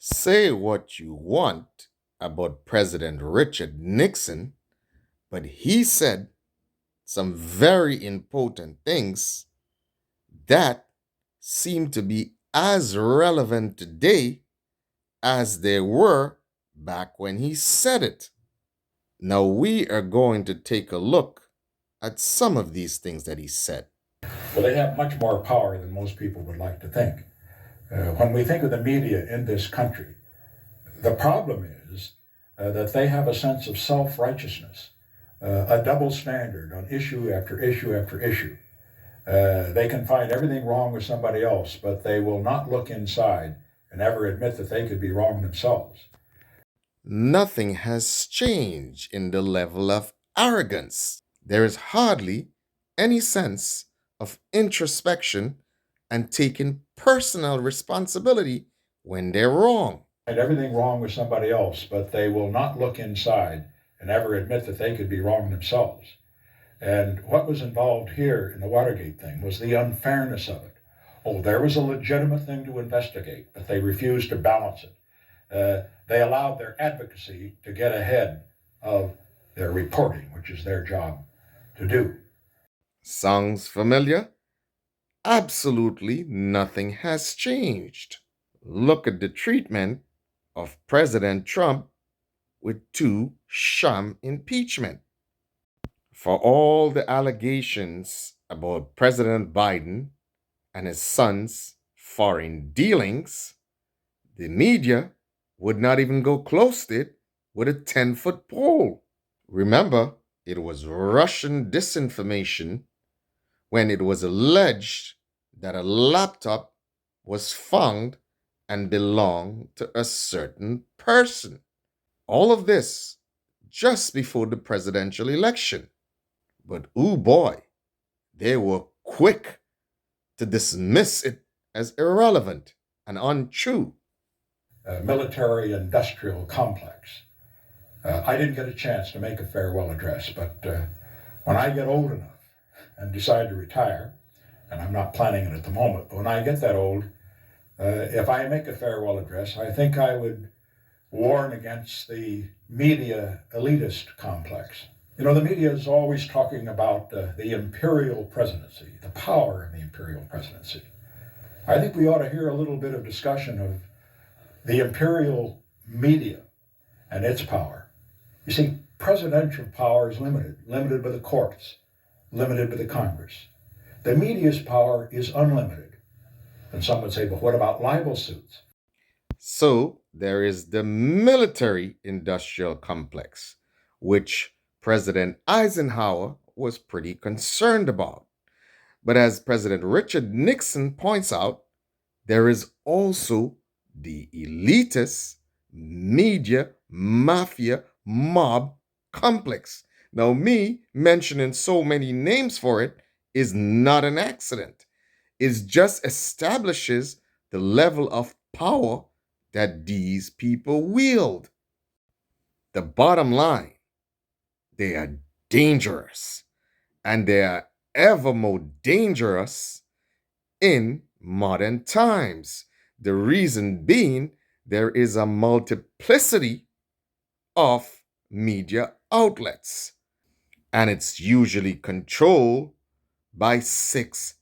Say what you want about President Richard Nixon, but he said some very important things that seem to be as relevant today as they were back when he said it. Now, we are going to take a look at some of these things that he said. Well, they have much more power than most people would like to think. When we think of the media in this country, the problem is that they have a sense of self righteousness, a double standard on issue after issue after issue. They can find everything wrong with somebody else, but they will not look inside and ever admit that they could be wrong themselves. Nothing has changed in the level of arrogance. There is hardly any sense of introspection and taking personal responsibility when they're wrong. Find everything wrong with somebody else, but they will not look inside and ever admit that they could be wrong themselves. And what was involved here in the Watergate thing was the unfairness of it. Oh, there was a legitimate thing to investigate, but they refused to balance it. They allowed their advocacy to get ahead of their reporting, which is their job to do. Sounds familiar? Absolutely nothing has changed. Look at the treatment of President Trump with two sham impeachment. For all the allegations about President Biden and his son's foreign dealings, the media would not even go close to it with a 10-foot pole. Remember, it was Russian disinformation when it was alleged that a laptop was found and belonged to a certain person. All of this just before the presidential election. But oh boy, they were quick to dismiss it as irrelevant and untrue. Military industrial complex. I didn't get a chance to make a farewell address, but when I get old enough and decide to retire, and I'm not planning it at the moment, but when I get that old, if I make a farewell address, I think I would warn against the media elitist complex. You know, the media is always talking about the imperial presidency, the power of the imperial presidency. I think we ought to hear a little bit of discussion of the imperial media and its power. You see, presidential power is limited by the courts, limited by the Congress. The media's power is unlimited. And some would say, but what about libel suits? So there is the military industrial complex, which President Eisenhower was pretty concerned about. But as President Richard Nixon points out, there is also the elitist media mafia mob complex. Now, me mentioning so many names for it is not an accident. It just establishes the level of power that these people wield. The bottom line, they are dangerous, and they are ever more dangerous in modern times. The reason being, there is a multiplicity of media outlets, and it's usually controlled by six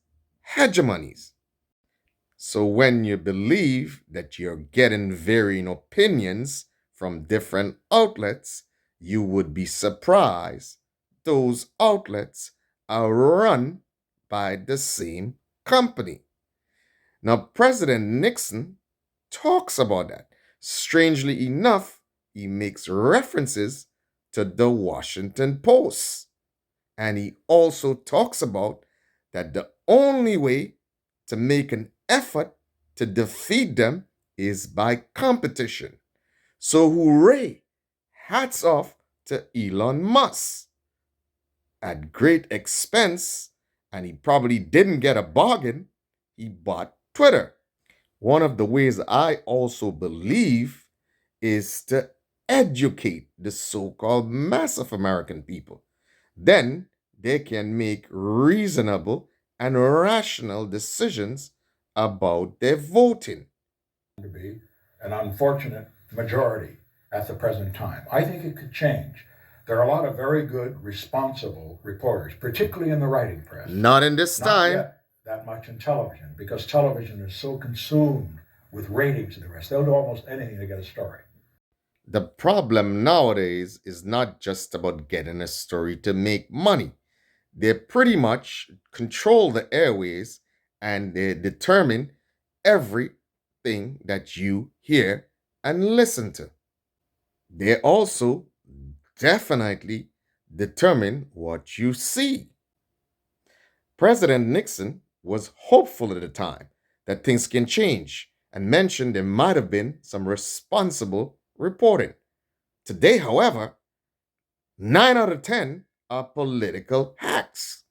hegemonies. So when you believe that you're getting varying opinions from different outlets, you would be surprised those outlets are run by the same company. Now, President Nixon talks about that. Strangely enough, he makes references to the Washington Post. And he also talks about that the only way to make an effort to defeat them is by competition. So, hooray! Hats off to Elon Musk. At great expense, and he probably didn't get a bargain, he bought Twitter. One of the ways I also believe is to educate the so called mass of American people. Then they can make reasonable and rational decisions about their voting. To be. an unfortunate majority at the present time. I think it could change. There are a lot of very good, responsible reporters, particularly in the writing press. Not in this Not time. yet that much in television, because television is so consumed with ratings and the rest. They'll do almost anything to get a story. The problem nowadays is not just about getting a story to make money. They pretty much control the airways and they determine everything that you hear and listen to. They also definitely determine what you see. President Nixon was hopeful at the time that things can change and mentioned there might have been some responsible reporting. Today, however, 9 out of 10 are political hacks.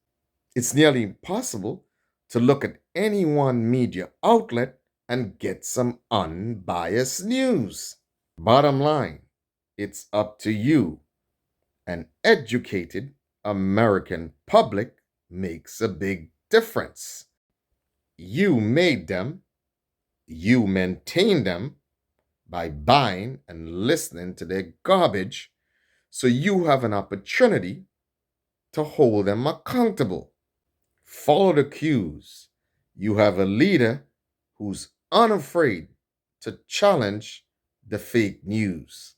It's nearly impossible to look at any one media outlet and get some unbiased news. Bottom line, it's up to you. An educated American public makes a big difference. You made them, you maintain them by buying and listening to their garbage, so you have an opportunity to hold them accountable. Follow the cues. You have a leader who's unafraid to challenge the fake news.